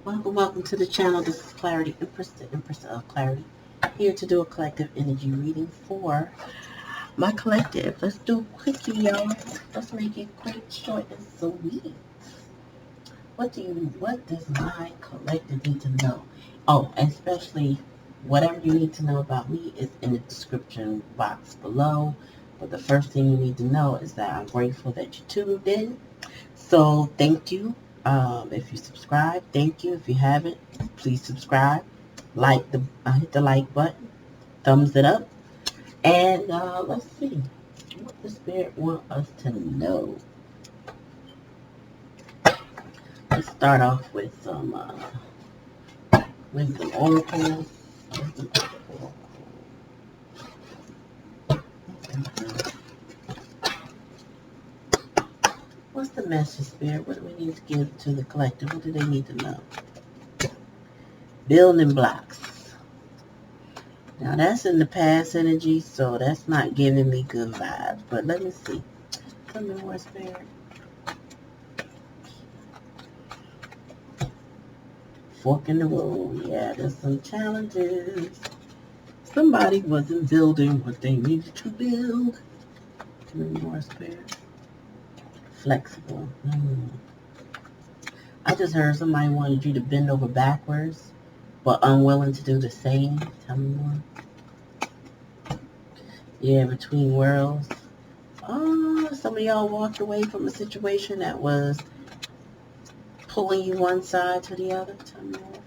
Welcome to the channel. This is Clarityempress, the Empress of Clarity, here to do a collective energy reading for my collective. Let's do a quickie, y'all. Let's make it quick, short, and sweet. What does my collective need to know? Oh, and especially whatever you need to know about me is in the description box below. But the first thing you need to know is that I'm grateful that you tuned in. So thank you. If you subscribe, thank you. If you haven't, please subscribe. Hit the like button, thumbs it up, and let's see what the spirit want us to know. Let's start off with some wisdom oracles. What's the message, spirit? What do we need to give to the collective? What do they need to know? Building blocks. Now that's in the past energy, so that's not giving me good vibes. But let me see. Tell me more, spirit. Fork in the road. Yeah, there's some challenges. Somebody wasn't building what they needed to build. Tell me more, spirit. Flexible. I just heard somebody wanted you to bend over backwards, but unwilling to do the same. Tell me more. Yeah, between worlds. Some of y'all walked away from a situation that was pulling you one side to the other. Tell me more.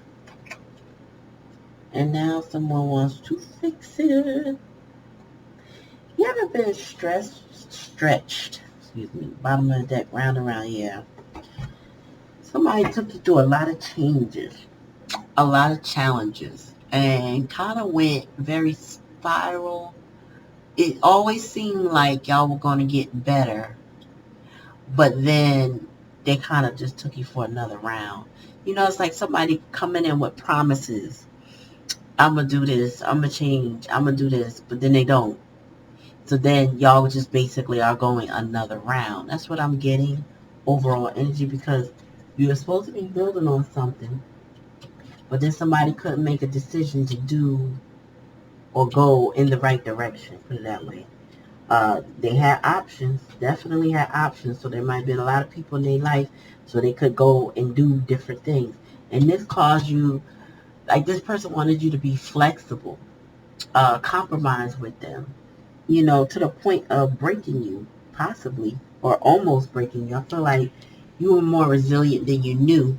And now someone wants to fix it. You ever been stretched? Excuse me. Bottom of the deck, round and round, yeah. Somebody took you through a lot of changes, a lot of challenges, and kind of went very spiral. It always seemed like y'all were going to get better, but then they kind of just took you for another round. You know, it's like somebody coming in with promises. I'm going to do this. I'm going to change. I'm going to do this. But then they don't. So then y'all just basically are going another round. That's what I'm getting overall energy, because you were supposed to be building on something, but then somebody couldn't make a decision to do or go in the right direction, put it that way. They had options, definitely had options. So there might have been a lot of people in their life so they could go and do different things. And this caused you, like this person wanted you to be flexible, compromise with them, to the point of breaking you, possibly, or almost breaking you. I feel like you were more resilient than you knew.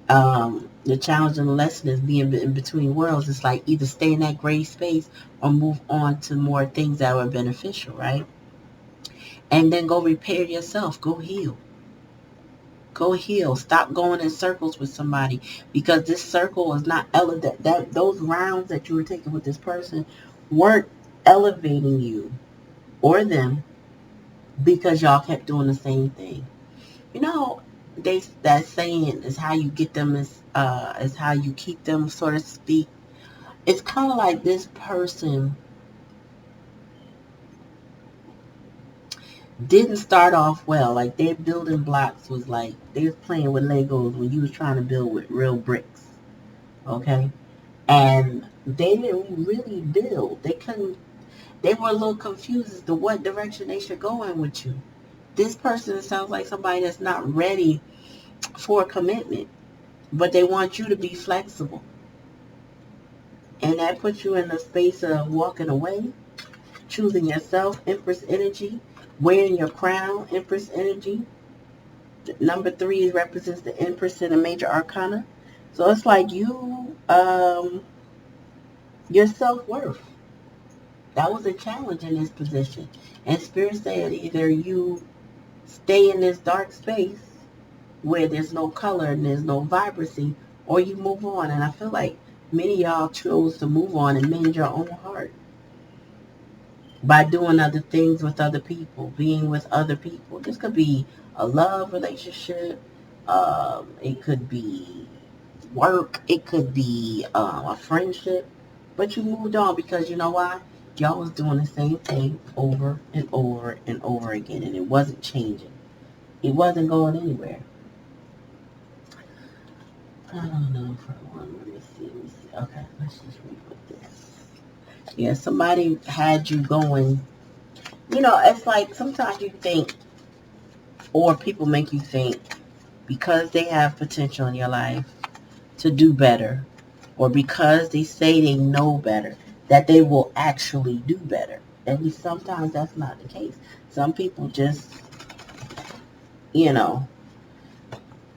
The challenge and the lesson is being in between worlds. It's like either stay in that gray space or move on to more things that were beneficial, right? And then go repair yourself. Go heal. Go heal. Stop going in circles with somebody, because this circle is not elevated. Those rounds that you were taking with this person weren't elevating you or them, because y'all kept doing the same thing. You know, that saying is how you get them is how you keep them, so to speak. It's kind of like this person didn't start off well. Like their building blocks was like they was playing with Legos when you was trying to build with real bricks. Okay, and they didn't really build. They couldn't. They were a little confused as to what direction they should go in with you. This person sounds like somebody that's not ready for a commitment, but they want you to be flexible. And that puts you in a space of walking away, choosing yourself, Empress energy, wearing your crown, Empress energy. Number 3 represents the Empress in the major arcana. So it's like your self-worth. That was a challenge in this position. And Spirit said either you stay in this dark space where there's no color and there's no vibrancy, or you move on. And I feel like many of y'all chose to move on and mend your own heart by doing other things with other people, being with other people. This could be a love relationship. It could be work. It could be a friendship. But you moved on because you know why? Y'all was doing the same thing over and over and over again, and it wasn't changing. It wasn't going anywhere. I don't know for one. Let me see. Okay, let's just read with this. Yeah, somebody had you going. It's like sometimes you think, or people make you think, because they have potential in your life to do better, or because they say they know better, that they will actually do better. And sometimes that's not the case. Some people just, you know,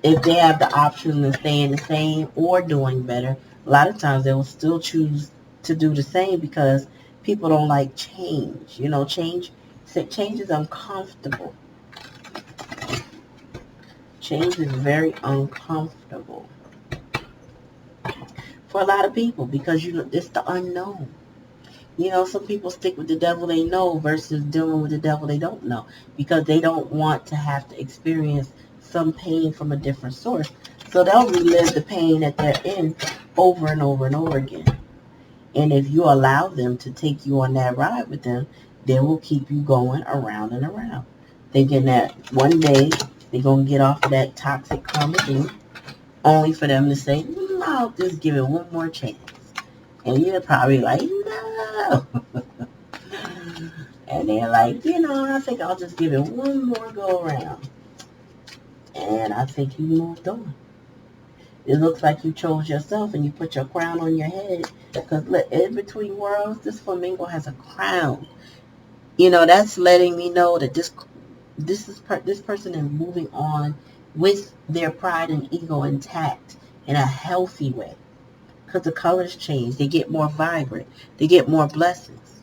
if they have the option of staying the same or doing better, a lot of times they will still choose to do the same because people don't like change. Change is uncomfortable. Change is very uncomfortable for a lot of people because it's the unknown. Some people stick with the devil they know versus dealing with the devil they don't know because they don't want to have to experience some pain from a different source. So they'll relive the pain that they're in over and over and over again. And if you allow them to take you on that ride with them, they will keep you going around and around, thinking that one day they're going to get off of that toxic karma, only for them to say, I'll just give it one more chance. And you're probably like, no. And they're like, I think I'll just give it one more go around. And I think you moved on. It looks like you chose yourself and you put your crown on your head. Because in between worlds, this flamingo has a crown. That's letting me know that this person is moving on with their pride and ego intact in a healthy way. Because the colors change. They get more vibrant. They get more blessings.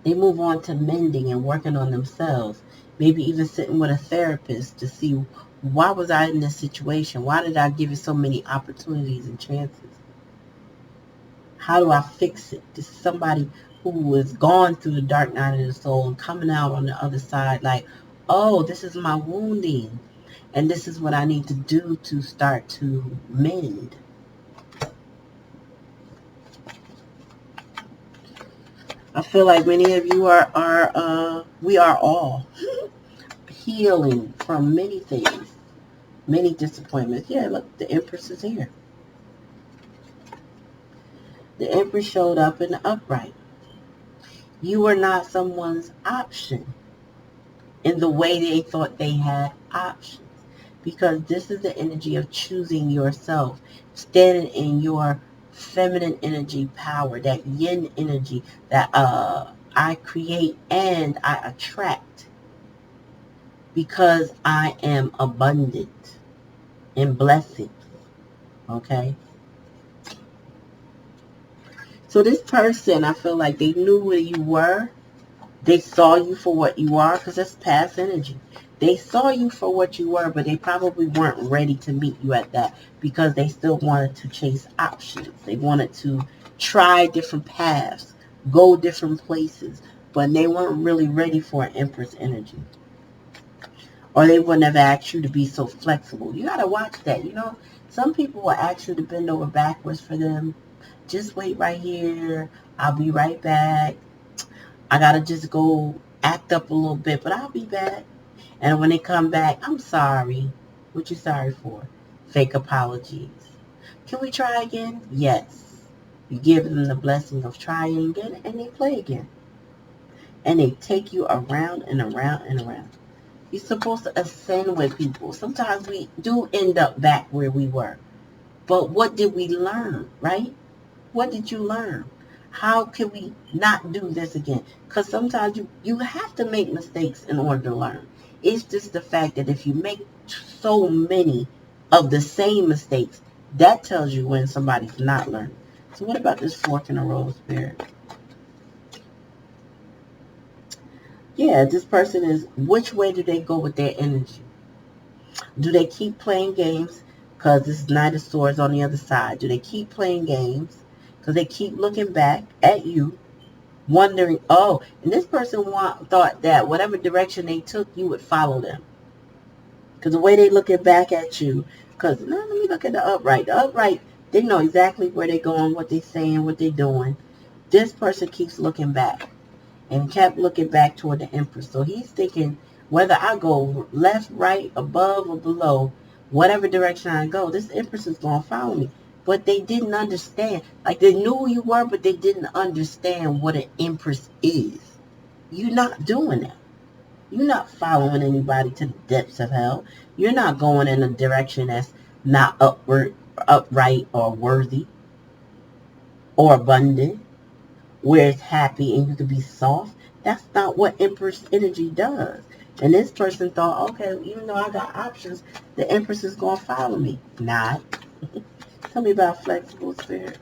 They move on to mending and working on themselves. Maybe even sitting with a therapist to see, why was I in this situation? Why did I give it so many opportunities and chances? How do I fix it? This is somebody who has gone through the dark night of the soul and coming out on the other side like, oh, this is my wounding. And this is what I need to do to start to mend. I feel like many of you we are all healing from many things, many disappointments. Yeah, look, the Empress is here. The Empress showed up in the upright. You were not someone's option in the way they thought they had options. Because this is the energy of choosing yourself, standing in your feminine energy power, that yin energy that I create and I attract because I am abundant in blessings. Okay? So this person, I feel like they knew where you were. They saw you for what you are, because that's past energy. They saw you for what you were, but they probably weren't ready to meet you at that because they still wanted to chase options. They wanted to try different paths, go different places, but they weren't really ready for an Empress energy. Or they wouldn't have asked you to be so flexible. You got to watch that. Some people will ask you to bend over backwards for them. Just wait right here. I'll be right back. I got to just go act up a little bit, but I'll be back. And when they come back, I'm sorry. What you sorry for? Fake apologies. Can we try again? Yes. You give them the blessing of trying again, and they play again. And they take you around and around and around. You're supposed to ascend with people. Sometimes we do end up back where we were. But what did we learn, right? What did you learn? How can we not do this again? Because sometimes you have to make mistakes in order to learn. It's just the fact that if you make so many of the same mistakes, that tells you when somebody's not learning. So what about this fork in the road, Spirit? Yeah, this person is, which way do they go with their energy? Do they keep playing games? Because this Knight of Swords on the other side. Do they keep playing games? Because they keep looking back at you, wondering, oh, and this person thought that whatever direction they took, you would follow them. Because the way they looking back at you, because now let me look at the upright. The upright, they know exactly where they're going, what they're saying, what they're doing. This person keeps looking back and kept looking back toward the Empress. So he's thinking, whether I go left, right, above, or below, Whatever direction I go, this Empress is going to follow me. But they didn't understand. Like, they knew who you were, but they didn't understand what an Empress is. You're not doing that. You're not following anybody to the depths of hell. You're not going in a direction that's not upright or worthy or abundant, where it's happy and you can be soft. That's not what Empress energy does. And this person thought, okay, even though I got options, the Empress is going to follow me. Not. Tell me about flexible spirit.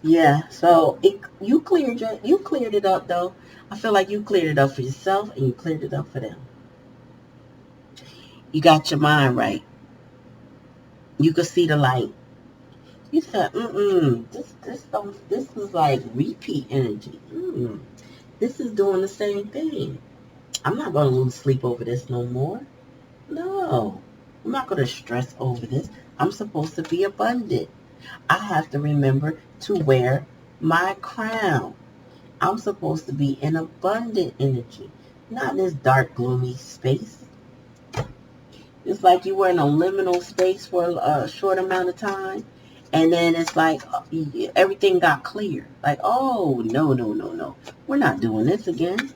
Yeah, so you cleared it up though. I feel like you cleared it up for yourself and you cleared it up for them. You got your mind right. You could see the light. You said, this is like repeat energy. This is doing the same thing. I'm not going to lose sleep over this no more. No, I'm not going to stress over this. I'm supposed to be abundant. I have to remember to wear my crown. I'm supposed to be in abundant energy, not in this dark, gloomy space. It's like you were in a liminal space for a short amount of time, and then it's like everything got clear. Like, oh, no. We're not doing this again.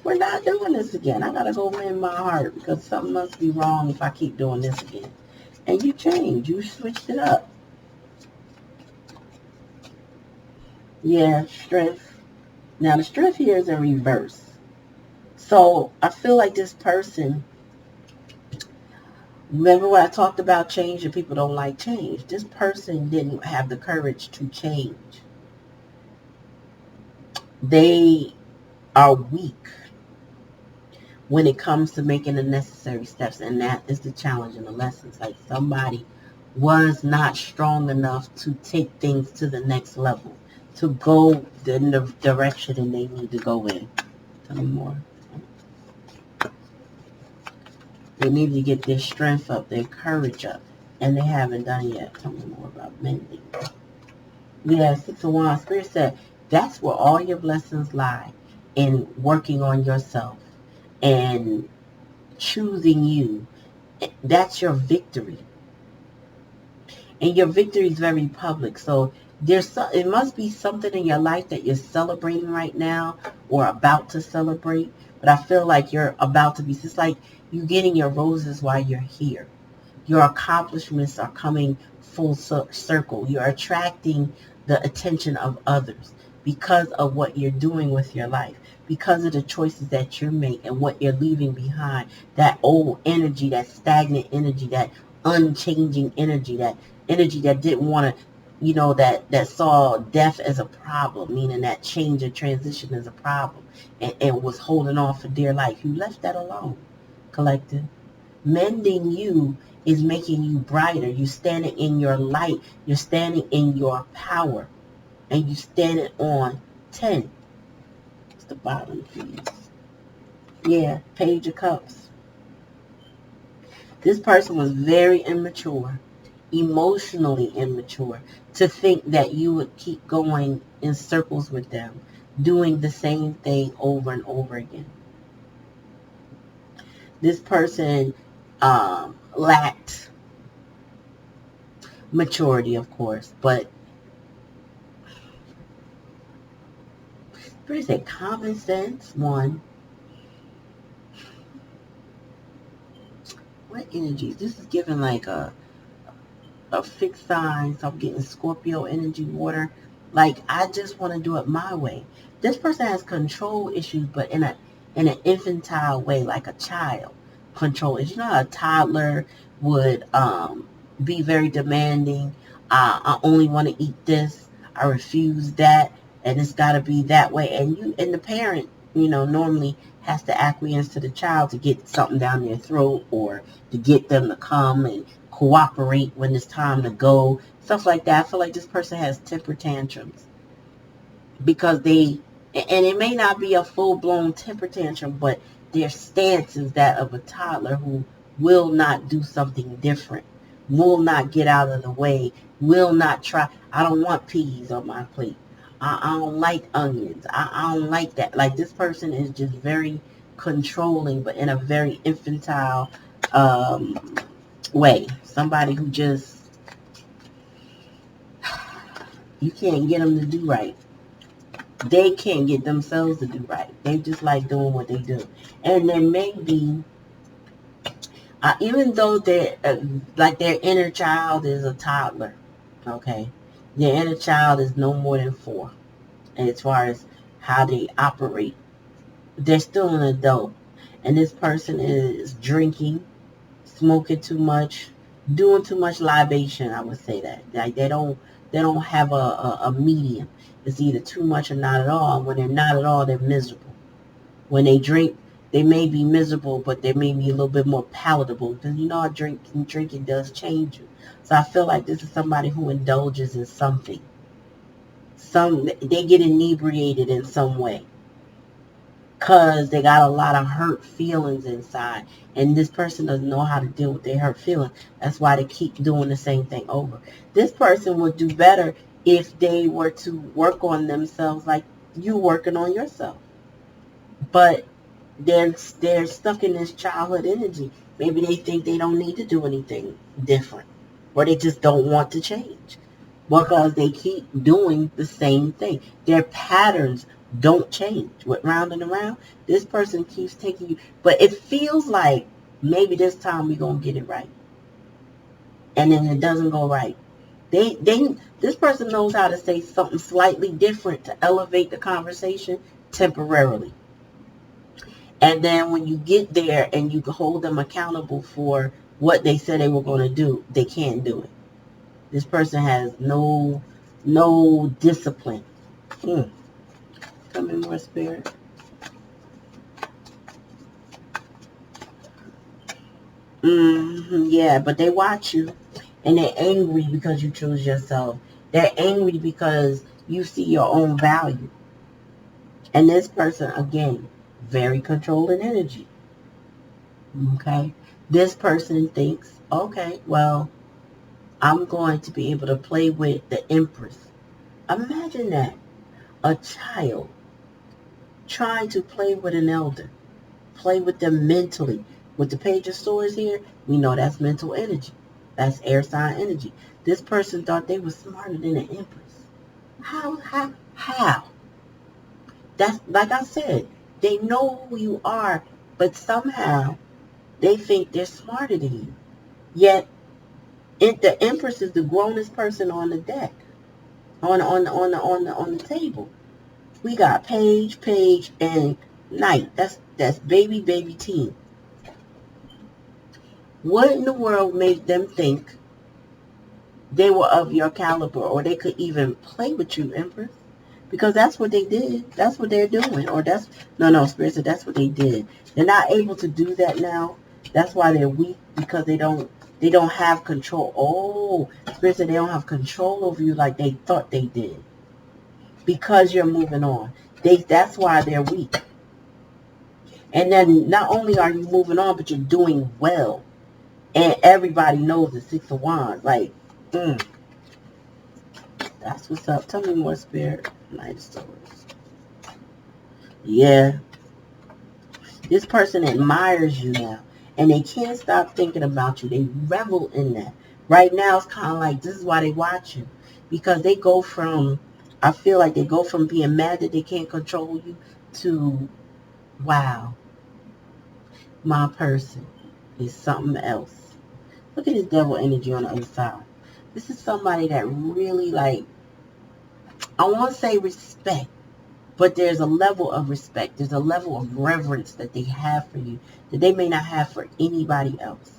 We're not doing this again. I got to go in my heart because something must be wrong if I keep doing this again. And you changed. You switched it up. Yeah, strength. Now, the strength here is in reverse. So, I feel like this person, remember what I talked about change and people don't like change. This person didn't have the courage to change. They are weak when it comes to making the necessary steps, and that is the challenge and the lessons. Like, somebody was not strong enough to take things to the next level, to go in the direction that they need to go in. Tell me more. They need to get their strength up, their courage up, and they haven't done it yet. Tell me more about mending. Yeah, 6 of Wands. Spirit said, that's where all your blessings lie, in working on yourself and choosing you. That's your victory. And your victory is very public. So it must be something in your life that you're celebrating right now or about to celebrate. But I feel like you're about to be, it's like you getting your roses while you're here. Your accomplishments are coming full circle. You're attracting the attention of others because of what you're doing with your life, because of the choices that you're making and what you're leaving behind. That old energy, that stagnant energy, that unchanging energy, that energy that didn't want to, that saw death as a problem, meaning that change or transition is a problem, and was holding on for dear life. You left that alone, collective. Mending you is making you brighter. You're standing in your light. You're standing in your power. And you're standing on 10. It's the bottom, please. Yeah, Page of Cups. This person was very immature, emotionally immature, to think that you would keep going in circles with them, doing the same thing over and over again. This person lacked maturity, of course, but Spirit said common sense, one. What energies? This is giving like a fixed sign. So I'm getting Scorpio energy, water. Like, I just want to do it my way. This person has control issues, but in an infantile way, like a child control issues. A toddler would be very demanding. I only want to eat this. I refuse that, and it's got to be that way. And the parent, normally has to acquiesce to the child to get something down their throat, or to get them to come and cooperate when it's time to go, stuff like that. I feel like this person has temper tantrums because and it may not be a full-blown temper tantrum, but their stance is that of a toddler who will not do something different, will not get out of the way, will not try. I don't want peas on my plate. I don't like onions. I don't like that. Like, this person is just very controlling, but in a very infantile way. Somebody who just, you can't get them to do right. They can't get themselves to do right. They just like doing what they do. And there may be, even though they're, like, their inner child is a toddler, okay? Their inner child is no more than 4. And as far as how they operate, they're still an adult. And this person is drinking, smoking too much, doing too much libation. I would say that. Like, they don't have a medium. It's either too much or not at all. And when they're not at all, they're miserable. When they drink, they may be miserable, but they may be a little bit more palatable, because you know, drinking does change you. So I feel like this is somebody who indulges in something. They get inebriated in some way, because they got a lot of hurt feelings inside, and this person doesn't know how to deal with their hurt feelings. That's why they keep doing the same thing over. This person would do better if they were to work on themselves like you working on yourself. But they're stuck in this childhood energy. Maybe they think they don't need to do anything different, or they just don't want to change, because they keep doing the same thing. Their patterns don't change. With round and around, this person keeps taking you, but it feels like maybe this time we're gonna get it right, and then it doesn't go right. This person knows how to say something slightly different to elevate the conversation temporarily. And then when you get there and you hold them accountable for what they said they were going to do, they can't do it. This person has no discipline. Come in, more spirit. Yeah, but they watch you, and they're angry because you choose yourself. They're angry because you see your own value. And this person, again, very controlling energy. Okay? This person thinks, okay, well, I'm going to be able to play with the Empress. Imagine that. A child trying to play with an elder. Play with them mentally. With the Page of Swords here, we know that's mental energy. That's air sign energy. This person thought they were smarter than the Empress. How? That's, like I said, they know who you are, but somehow they think they're smarter than you. Yet, the Empress is the grownest person on the deck. On the table. We got Page, and Knight. That's baby teen. What in the world made them think they were of your caliber, or they could even play with you, Empress? Because that's what they did. That's what they're doing. Or Spirit said that's what they did. They're not able to do that now. That's why they're weak, because they don't have control. Oh, Spirit said they don't have control over you like they thought they did. Because you're moving on. That's why they're weak. And then not only are you moving on, but you're doing well. And everybody knows the 6 of Wands. Like, that's what's up. Tell me more, Spirit. Knight of Swords. Yeah. This person admires you now. And they can't stop thinking about you. They revel in that. Right now, it's kind of like, this is why they watch you. Because they go from, I feel like they go from being mad that they can't control you to, wow, my person is something else. Look at this devil energy on the other side. This is somebody that really, like, I want to say respect, but there's a level of respect. There's a level of reverence that they have for you that they may not have for anybody else.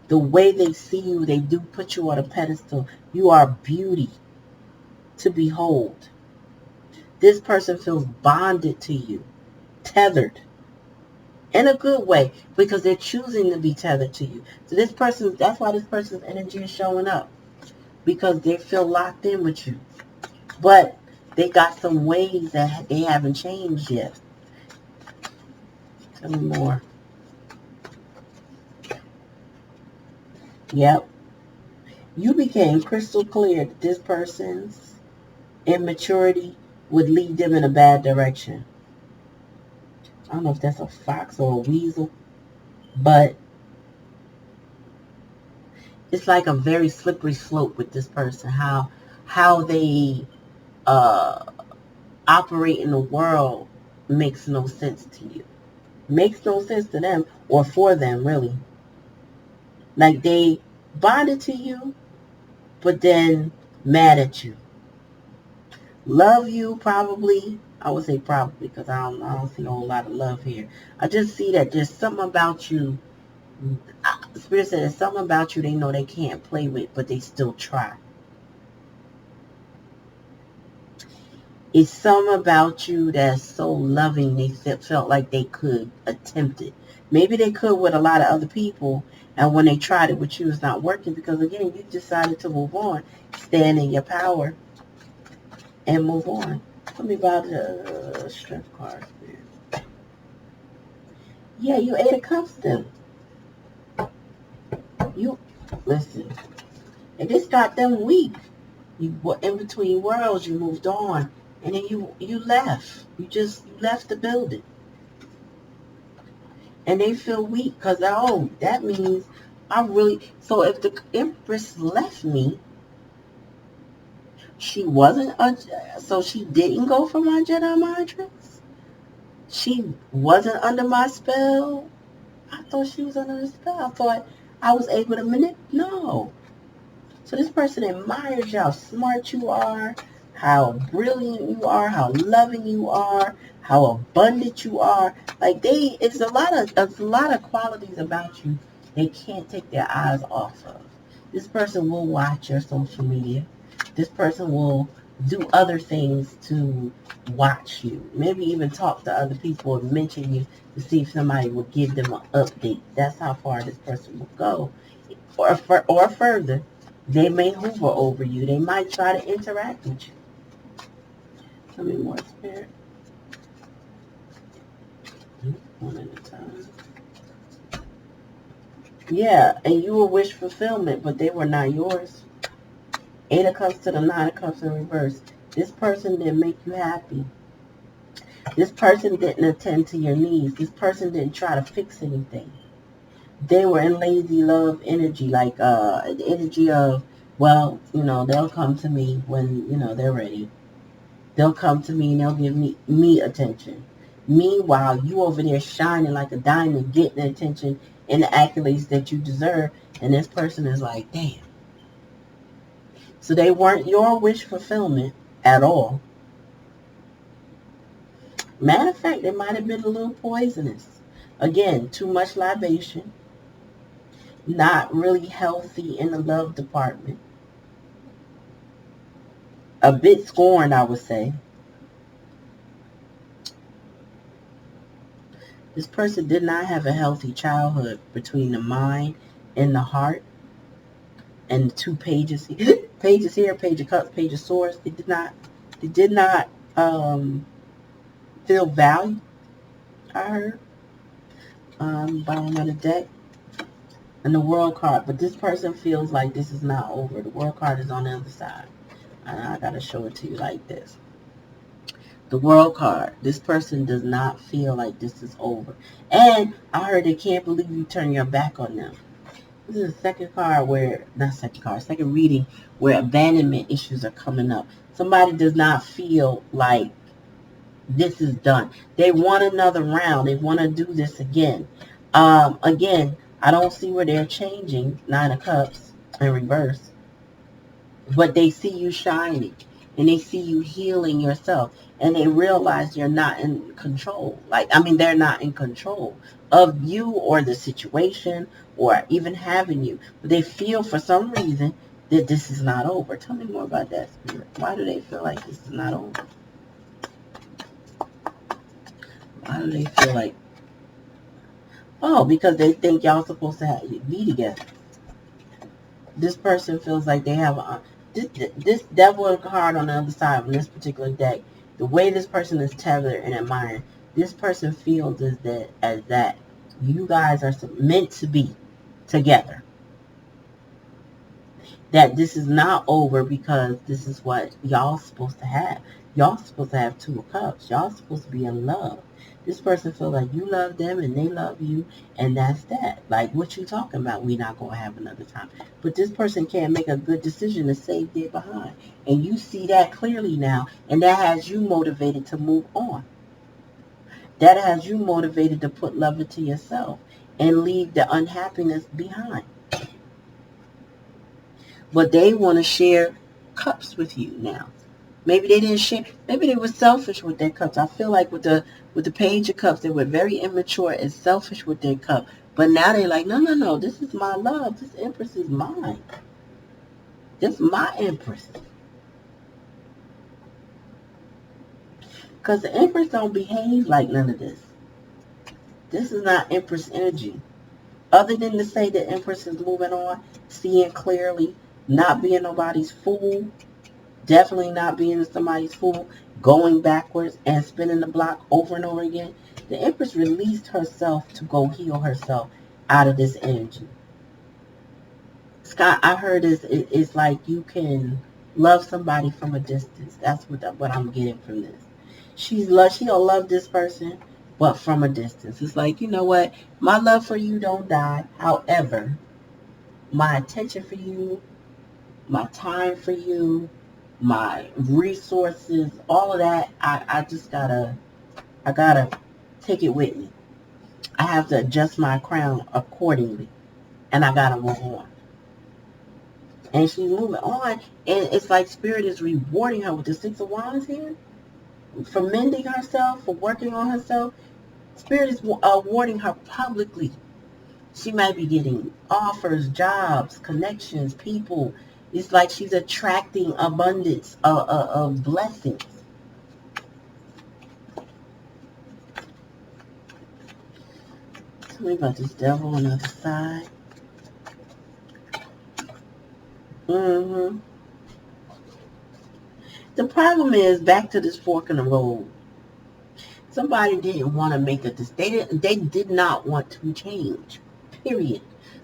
The way they see you, they do put you on a pedestal. You are beauty to behold. This person feels bonded to you, tethered. In a good way, because they're choosing to be tethered to you. So that's why this person's energy is showing up. Because they feel locked in with you. But they got some ways that they haven't changed yet. Tell me more. Yep. You became crystal clear that this person's immaturity would lead them in a bad direction. I don't know if that's a fox or a weasel, but it's like a very slippery slope with this person. How they operate in the world makes no sense to you. Makes no sense to them or for them, really. Like they bonded to you, but then mad at you. Love you, probably. I would say probably because I don't see a whole lot of love here. I just see that there's something about you. Spirit said there's something about you they know they can't play with, but they still try. It's something about you that's so loving they felt like they could attempt it. Maybe they could with a lot of other people, and when they tried it with you, it's not working because, again, you decided to move on, stand in your power, and move on. Tell me about the strength card. Yeah, you 8 of Cups then. You, listen, and this got them weak. You were in between worlds, you moved on, and then you left. You left the building. And they feel weak because, oh, that means so if the Empress left me, she so she didn't go for my Jedi mind tricks? She wasn't under my spell? I thought she was under the spell. I thought I was able to manipulate. No. So this person admires you, how smart you are, how brilliant you are, how loving you are, how abundant you are. Like it's a lot of qualities about you they can't take their eyes off of. This person will watch your social media. This person will do other things to watch you. Maybe even talk to other people and mention you to see if somebody will give them an update. That's how far this person will go. Or further. They may hover over you. They might try to interact with you. Tell me more, Spirit. One at a time. Yeah, and you will wish fulfillment, but they were not yours. 8 of Cups to the 9 of Cups in reverse. This person didn't make you happy. This person didn't attend to your needs. This person didn't try to fix anything. They were in lazy love energy, like the energy of, well, they'll come to me when, they're ready. They'll come to me and they'll give me attention. Meanwhile, you over there shining like a diamond, getting the attention and the accolades that you deserve. And this person is like, damn. So they weren't your wish fulfillment at all. Matter of fact, they might have been a little poisonous. Again, too much libation. Not really healthy in the love department. A bit scorned, I would say. This person did not have a healthy childhood between the mind and the heart. And the 2 pages, pages here, page of cups, page of swords. They did not feel valued, I heard. Bottom of the deck. And the world card. But this person feels like this is not over. The world card is on the other side. And I got to show it to you like this. The world card. This person does not feel like this is over. And I heard they can't believe you turn your back on them. This is the second reading where abandonment issues are coming up. Somebody does not feel like this is done. They want another round. They want to do this again. Again, I don't see where they're changing. 9 of Cups in reverse. But they see you shining. And they see you healing yourself. And they realize you're not in control. They're not in control of you or the situation or even having you. But they feel for some reason that this is not over. Tell me more about that, Spirit. Why do they feel like this is not over? Why do they feel like... Oh, because they think y'all supposed to be together. This person feels like they have this devil card on the other side of this particular deck. The way this person is tethered and admired, this person feels as that you guys are meant to be together. that this is not over because this is what y'all supposed to have. Y'all supposed to have 2 of Cups. Y'all supposed to be in love. This person feel like you love them and they love you, and that's that. Like, what you talking about? We not going to have another time. But this person can't make a good decision to save their behind. And you see that clearly now, and that has you motivated to move on. That has you motivated to put love into yourself and leave the unhappiness behind. But they want to share cups with you now. Maybe they didn't share. Maybe they were selfish with their cups. I feel like with the Page of Cups, they were very immature and selfish with their cup. But now they're like, no, no, no. This is my love. This Empress is mine. This is my Empress. Because the Empress don't behave like none of this. This is not Empress energy. Other than to say that Empress is moving on, seeing clearly, not being nobody's fool, definitely not being somebody's fool, going backwards and spinning the block over and over again. The Empress released herself to go heal herself out of this energy. Scott, I heard it's like you can love somebody from a distance. That's what I'm getting from this. She'll love this person, but from a distance. It's like, you know what? My love for you don't die. However, my attention for you, my time for you, my resources, all of that, I gotta take it with me. I have to adjust my crown accordingly, and I gotta move on. And she's moving on, and it's like Spirit is rewarding her with the 6 of Wands here for mending herself, for working on herself. Spirit is awarding her publicly. She might be getting offers, jobs, connections, people. It's like she's attracting abundance of blessings. Tell me about this Devil on the other side. The problem is, back to this fork in the road. Somebody didn't want to make a decision. They did not want to change. Period.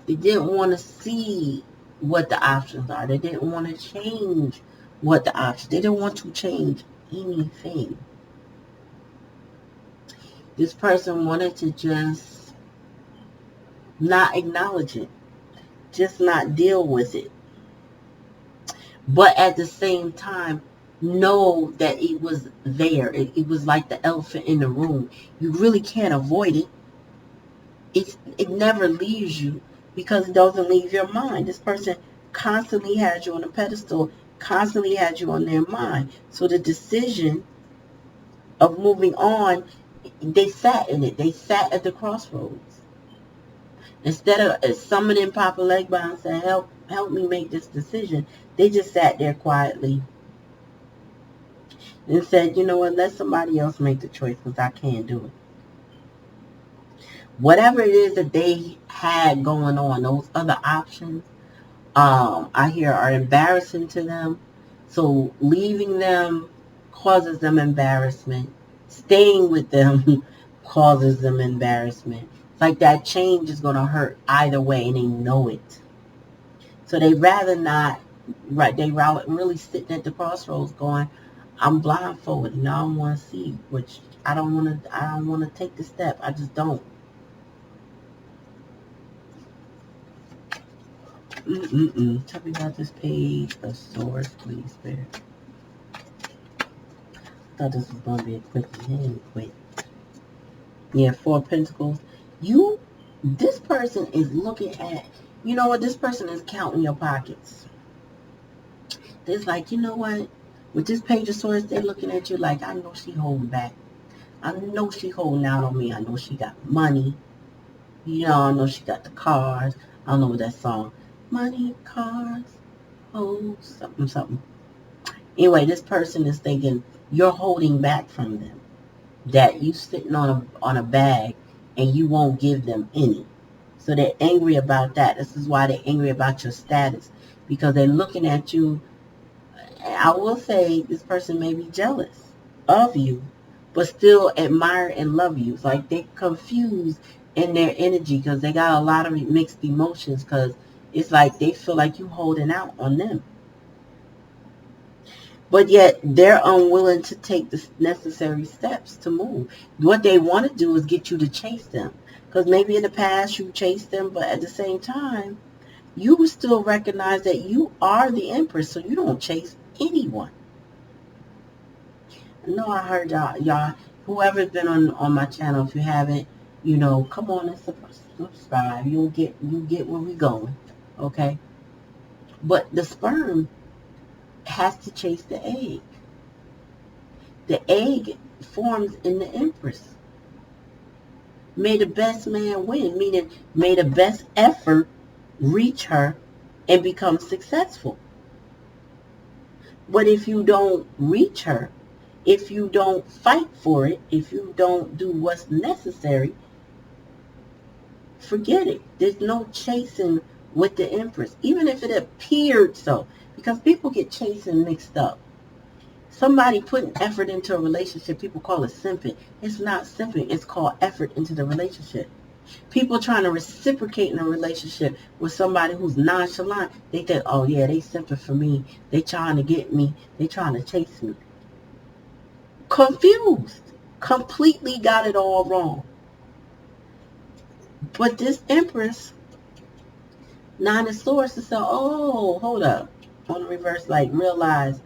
They didn't want to see what the options are. They didn't want to change what the options. They didn't want to change anything. This person wanted to just not acknowledge it. Just not deal with it. But at the same time, know that it was there. It was like the elephant in the room. You really can't avoid it. It never leaves you because it doesn't leave your mind. This person constantly had you on a pedestal, constantly had you on their mind. So the decision of moving on, they sat in it. They sat at the crossroads. Instead of summoning Papa Legba and saying, help me make this decision, they just sat there quietly and said, you know what, let somebody else make the choice because I can't do it. Whatever it is that they had going on, those other options, I hear are embarrassing to them. So leaving them causes them embarrassment. Staying with them causes them embarrassment. It's like that change is going to hurt either way, and they know it. So they rather not, right? They really sitting at the crossroads going, I'm blindfolded and I don't want to see, which I don't want to take the step. I just don't. Tell me about this Page of Swords, please, Spirit. I thought this was going to be a quickie. It ain't quick. Yeah, 4 of Pentacles. This person is looking at, you know what, this person is counting your pockets. It's like, you know what, with this Page of Swords, they're looking at you like, I know she holding back. I know she holding out on me. I know she got money. You know, I know she got the cars. I don't know what that song. Money, cars, oh, something. Anyway, this person is thinking you're holding back from them. That you sitting on a bag and you won't give them any. So they're angry about that. This is why they're angry about your status. Because they're looking at you. I will say this person may be jealous of you, but still admire and love you. It's like they're confused in their energy because they got a lot of mixed emotions because It's like they feel like you holding out on them. But yet they're unwilling to take the necessary steps to move. What they want to do is get you to chase them. Because maybe in the past you chased them, but at the same time, you still recognize that you are the Empress, so you don't chase anyone. I know I heard y'all, whoever's been on my channel, if you haven't, come on and subscribe. You get where we going, okay? But the sperm has to chase the egg. The egg forms in the Empress. May the best man win, meaning may the best effort reach her and become successful. But if you don't reach her, if you don't fight for it, if you don't do what's necessary, forget it. There's no chasing with the Empress, even if it appeared so, because people get chasing mixed up. Somebody putting effort into a relationship, people call it simping. It's not simping. It's called effort into the relationship. People trying to reciprocate in a relationship with somebody who's nonchalant, they think, oh yeah, they simping for me. They trying to get me. They trying to chase me. Confused. Completely got it all wrong. But this Empress, Nine of Swords, said, oh, hold up. On the reverse, like realize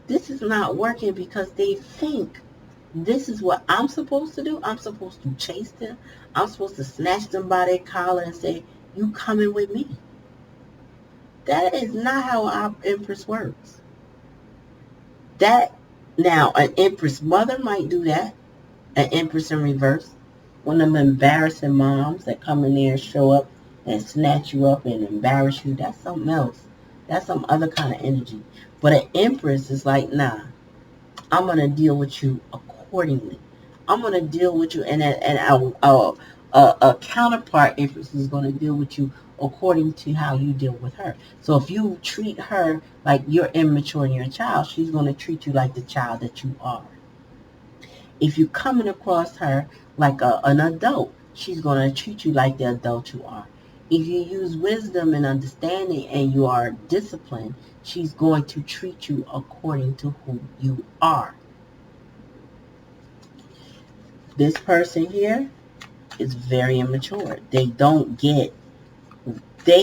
this is not working because they think this is what I'm supposed to do. I'm supposed to chase them. I'm supposed to snatch them by their collar and say, you coming with me. That is not how our Empress works. Now, an Empress mother might do that. An Empress in reverse. One of them embarrassing moms that come in there and show up and snatch you up and embarrass you. That's something else. That's some other kind of energy. But an Empress is like, nah, I'm going to deal with you accordingly. I'm going to deal with you, and a counterpart Empress is going to deal with you according to how you deal with her. So if you treat her like you're immature and you're a child, she's going to treat you like the child that you are. If you're coming across her like an adult, she's going to treat you like the adult you are. If you use wisdom and understanding and you are disciplined, she's going to treat you according to who you are. This person here is very immature. They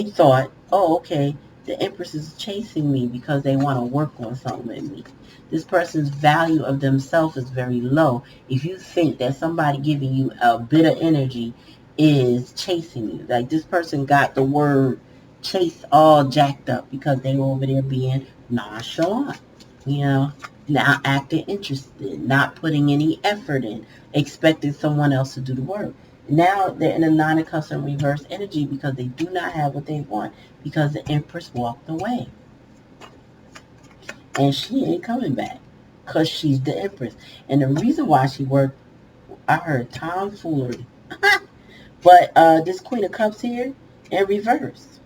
thought, oh, okay, the Empress is chasing me because they want to work on something with me. This person's value of themselves is very low. If you think that somebody giving you a bit of energy is chasing you, like this person got the word chase all jacked up because they were over there being nonchalant, not acting interested, not putting any effort in, expecting someone else to do the work. Now they're in a Nine of Cups in reverse energy because they do not have what they want, because the Empress walked away. And she ain't coming back because she's the Empress. And the reason why she worked, I heard tomfoolery. But this Queen of Cups here in reverse.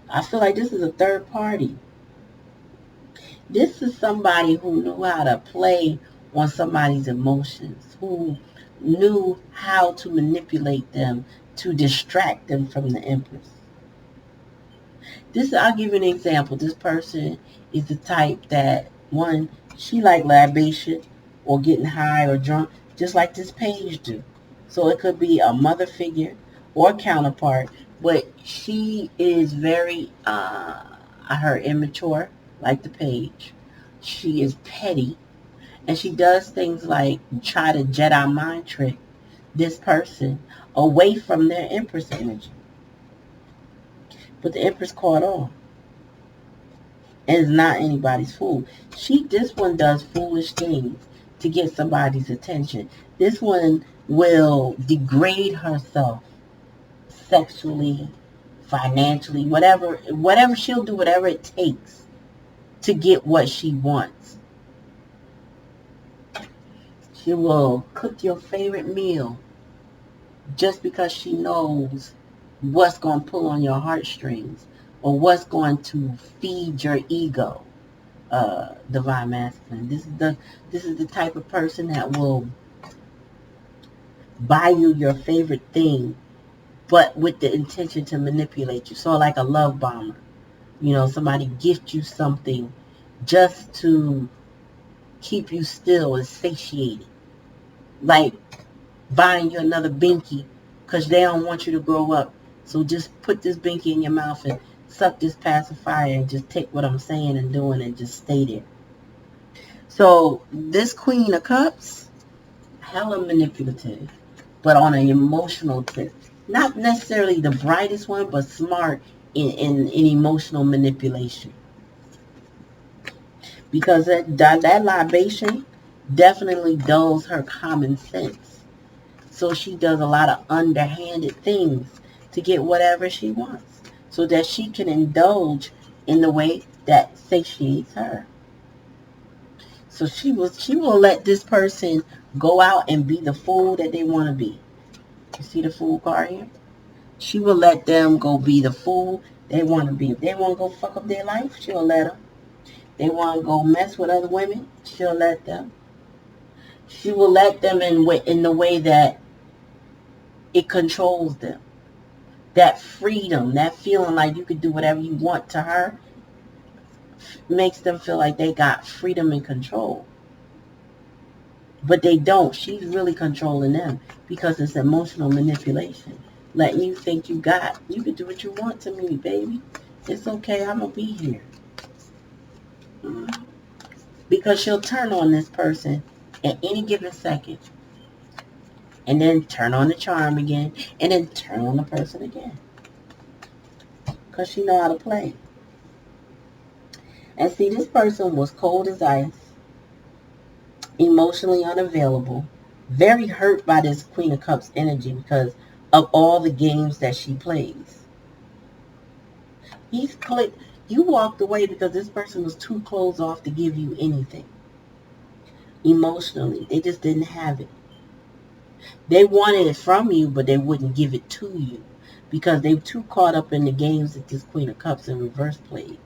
I feel like this is a third party. This is somebody who knew how to play on somebody's emotions, who knew how to manipulate them to distract them from the Empress. I'll give you an example. This person is the type that, one, she like libation or getting high or drunk, just like this page do. So it could be a mother figure or a counterpart, but she is very, I heard immature, like the page. She is petty, and she does things like try to Jedi mind trick this person away from their Empress energy. But the Empress caught on. And is not anybody's fool. This one does foolish things to get somebody's attention. This one will degrade herself sexually, financially, whatever she'll do, whatever it takes to get what she wants. She will cook your favorite meal just because she knows what's going to pull on your heartstrings or what's going to feed your ego. Divine masculine. This is the type of person that will buy you your favorite thing but with the intention to manipulate you. So like a love bomber. You know, somebody gift you something just to keep you still and satiated. Like buying you another binky because they don't want you to grow up. So just put this binky in your mouth and suck this pacifier and just take what I'm saying and doing and just stay there. So this Queen of Cups, hella manipulative, but on an emotional tip. Not necessarily the brightest one, but smart in emotional manipulation. Because that libation definitely dulls her common sense. So she does a lot of underhanded things to get whatever she wants, so that she can indulge in the way that satiates her. So she will let this person go out and be the fool that they want to be. You see the fool card here? She will let them go be the fool they want to be. If they want to go fuck up their life, she'll let them. They want to go mess with other women, she'll let them. She will let them in the way that it controls them. That freedom, that feeling like you could do whatever you want to her, makes them feel like they got freedom and control. But they don't. She's really controlling them because it's emotional manipulation. Letting you think you could do what you want to me, baby. It's okay, I'm going to be here. Because she'll turn on this person at any given second. And then turn on the charm again. And then turn on the person again. Because she know how to play. And see, this person was cold as ice. Emotionally unavailable. Very hurt by this Queen of Cups energy because of all the games that she plays. You walked away because this person was too closed off to give you anything. Emotionally, they just didn't have it. They wanted it from you, but they wouldn't give it to you because they were too caught up in the games that this Queen of Cups in reverse plays.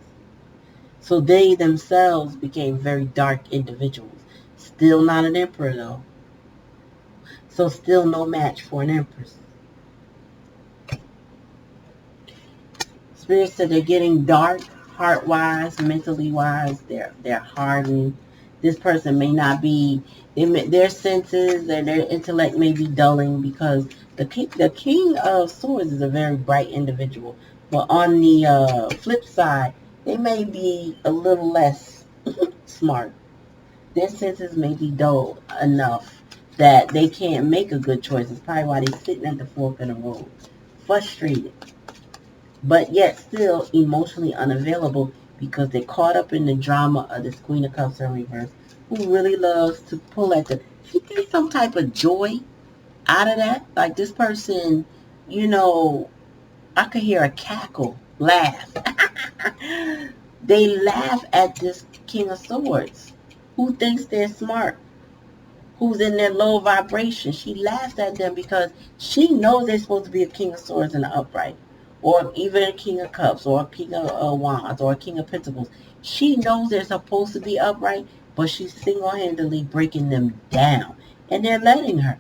So they themselves became very dark individuals. Still not an emperor, though. So still no match for an empress. Spirit said they're getting dark, heart-wise, mentally-wise. They're hardened. This person may not be, their senses and their intellect may be dulling because the king of swords is a very bright individual. But on the flip side, they may be a little less smart. Their senses may be dull enough that they can't make a good choice. It's probably why they're sitting at the fork in the road. Frustrated. But yet still emotionally unavailable because they're caught up in the drama of this Queen of Cups in reverse, who really loves to pull at she gets some type of joy out of that. Like this person, I could hear a cackle, laugh. They laugh at this King of Swords, who thinks they're smart, who's in their low vibration. She laughs at them because she knows they're supposed to be a King of Swords in the upright, or even a King of Cups, or a King of Wands, or a King of Pentacles. She knows they're supposed to be upright, but she's single-handedly breaking them down, and they're letting her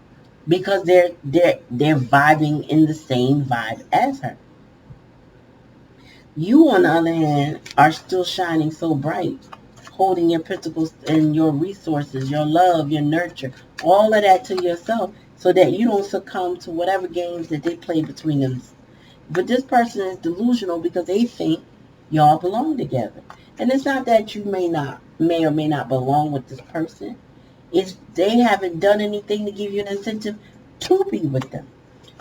because they're vibing in the same vibe as her. You, on the other hand, are still shining so bright, holding your pentacles and your resources, your love, your nurture, all of that to yourself so that you don't succumb to whatever games that they play between them. But this person is delusional because they think y'all belong together. And it's not that you may or may not belong with this person. It's they haven't done anything to give you an incentive to be with them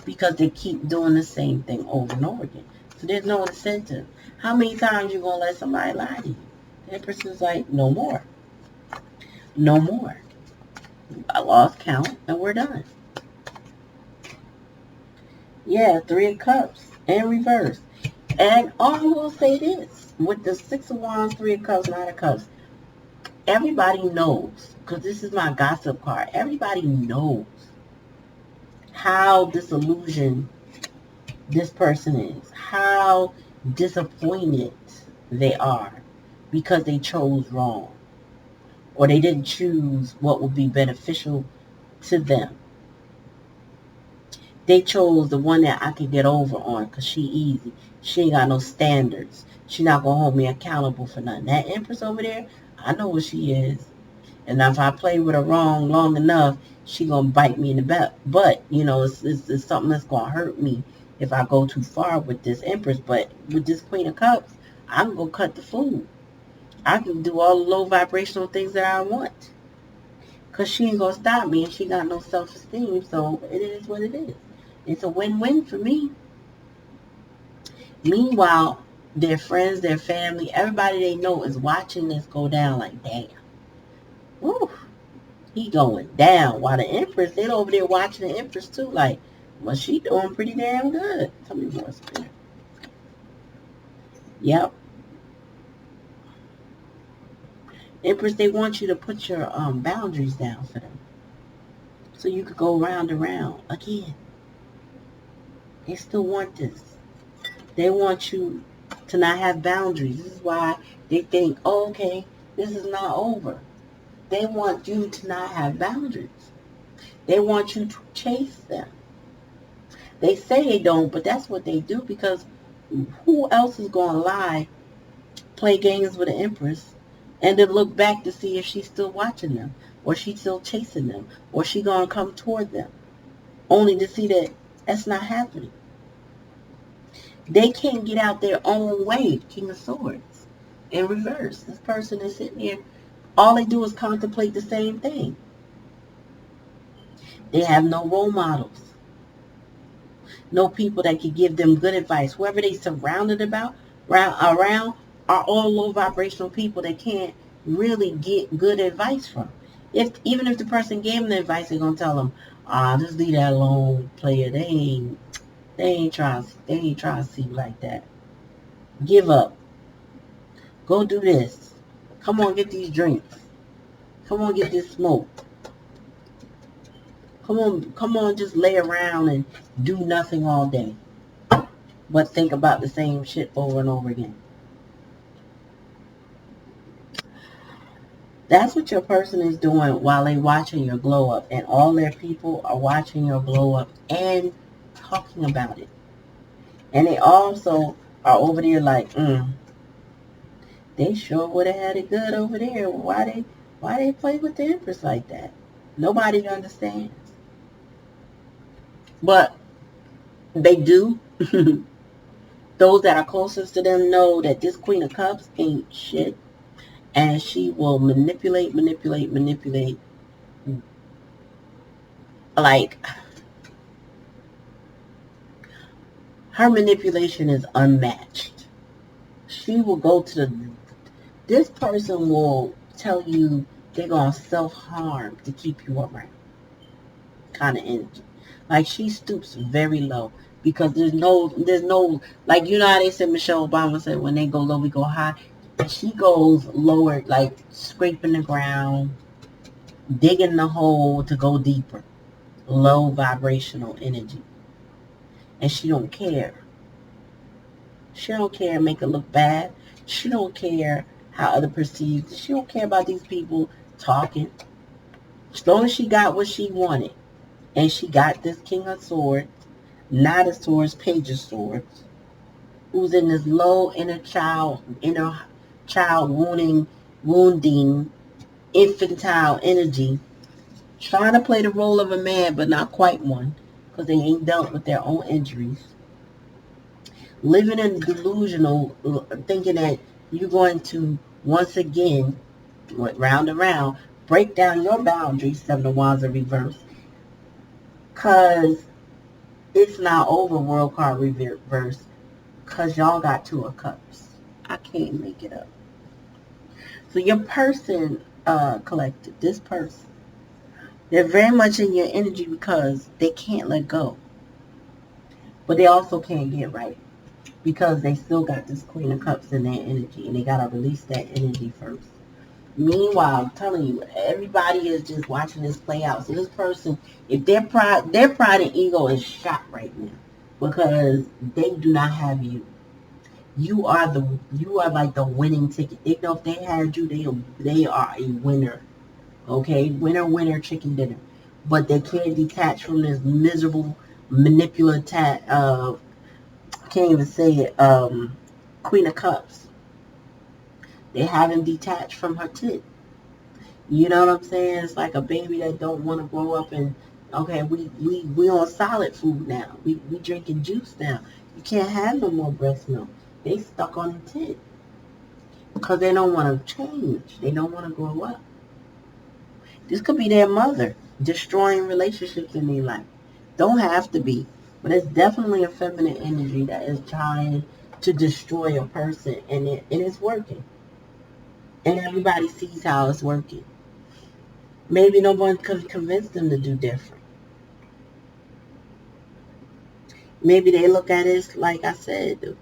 because they keep doing the same thing over and over again. So there's no incentive. How many times you going to let somebody lie to you? The Empress is like, no more. No more. I lost count and we're done. Yeah, 3 of Cups in reverse. And I will say this. With the 6 of Wands, 3 of Cups, 9 of Cups, everybody knows, because this is my gossip card, everybody knows how disillusioned this person is, how disappointed they are because they chose wrong, or they didn't choose what would be beneficial to them. They chose the one that I could get over on because she easy. She ain't got no standards. She not going to hold me accountable for nothing. That Empress over there, I know what she is. And if I play with her wrong long enough, she going to bite me in the butt. But, it's something that's going to hurt me if I go too far with this Empress. But with this Queen of Cups, I can go cut the food. I can do all the low vibrational things that I want. Because she ain't going to stop me and she got no self-esteem. So it is what it is. It's a win-win for me. Meanwhile, their friends, their family, everybody they know is watching this go down like, damn. Woo, he going down. While the Empress, they're over there watching the Empress too. Like, well, she doing pretty damn good. Tell me more, Spirit. Yep. Empress, they want you to put your boundaries down for them. So you could go round and round again. They still want this. They want you to not have boundaries. This is why they think, oh, okay, this is not over. They want you to not have boundaries. They want you to chase them. They say they don't, but that's what they do, because who else is going to lie, play games with the Empress, and then look back to see if she's still watching them, or she's still chasing them, or she going to come toward them, only to see that that's not happening. They can't get out their own way. King of Swords in reverse. This person is sitting here. All they do is contemplate the same thing. They have no role models. No people that can give them good advice. Whoever they surrounded around are all low vibrational people that can't really get good advice from. Even if the person gave them the advice, they're gonna tell them, just leave that alone, player. They ain't trying to see you like that. Give up. Go do this. Come on, get these drinks. Come on, get this smoke. Come on, just lay around and do nothing all day. But think about the same shit over and over again. That's what your person is doing while they're watching your glow up. And all their people are watching your glow up and talking about it. And they also are over there like, they sure would have had it good over there. Why they play with the Empress like that? Nobody understands. But they do. Those that are closest to them know that this Queen of Cups ain't shit. And she will manipulate. Like, her manipulation is unmatched. She will go to this person will tell you they're going to self-harm to keep you around. Kind of energy. Like, she stoops very low. Because there's no, like, you know how they said, Michelle Obama said, when they go low, we go high. And she goes lower, like scraping the ground, digging the hole to go deeper. Low vibrational energy. And she don't care. She don't care make it look bad. She don't care how other perceive. She don't care about these people talking. As long as she got what she wanted. And she got this King of Swords, Knight of Swords, Page of Swords, who's in this low inner child wounding, infantile energy, trying to play the role of a man, but not quite one, because they ain't dealt with their own injuries. Living in delusional, thinking that you're going to, once again, round and round, break down your boundaries, Seven of Wands in reverse, because it's not over, World card reverse, because y'all got Two of Cups. I can't make it up. So your person, collective, this person, they're very much in your energy because they can't let go. But they also can't get right because they still got this Queen of Cups in their energy, and they got to release that energy first. Meanwhile, I'm telling you, everybody is just watching this play out. So this person, if their pride and ego is shot right now because they do not have you. You are like the winning ticket. They know if they had you, they are a winner. Okay? Winner, chicken dinner. But they can't detach from this miserable manipulative, I can't even say it, Queen of Cups. They haven't detached from her tit. You know what I'm saying? It's like a baby that don't want to grow up and, okay, we on solid food now. We drinking juice now. You can't have no more breast milk. They stuck on the tit because they don't want to change. They don't want to grow up. This could be their mother destroying relationships in their life. Don't have to be, but it's definitely a feminine energy that is trying to destroy a person, and it's working. And everybody sees how it's working. Maybe no one could convince them to do different. Maybe they look at it as, like I said,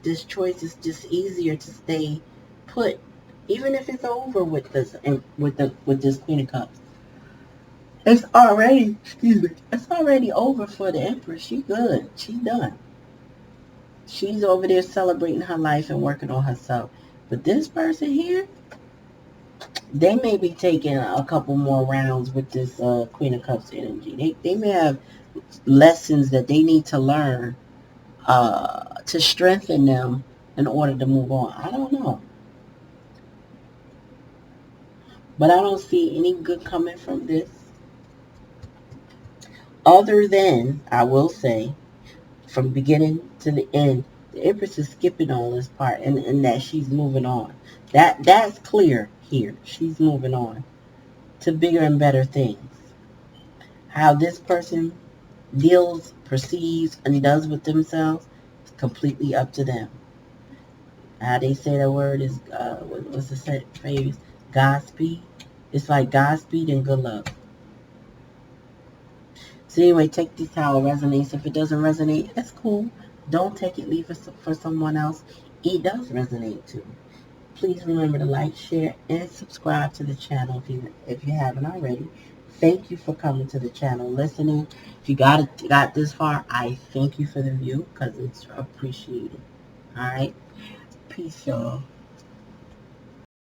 this choice is just easier to stay put, even if it's over with this and with this Queen of Cups. It's already, excuse me, it's already over for the Empress. She good. She done. She's over there celebrating her life and working on herself. But this person here, they may be taking a couple more rounds with this Queen of Cups energy. They may have lessons that they need to learn to strengthen them in order to move on. I don't know. But I don't see any good coming from this. Other than, I will say, from beginning to the end, the Empress is skipping on this part, and that she's moving on. That's clear here. She's moving on to bigger and better things. How this person deals, perceives, and does with themselves is completely up to them. How they say that word is, what's the phrase? Godspeed. It's like Godspeed and good luck. So anyway, take this how it resonates. If it doesn't resonate, that's cool. Don't take it. Leave it for someone else. It does resonate too. Please remember to like, share, and subscribe to the channel if you haven't already. Thank you for coming to the channel, listening. If you got this far, I thank you for the view because it's appreciated. All right. Peace, y'all.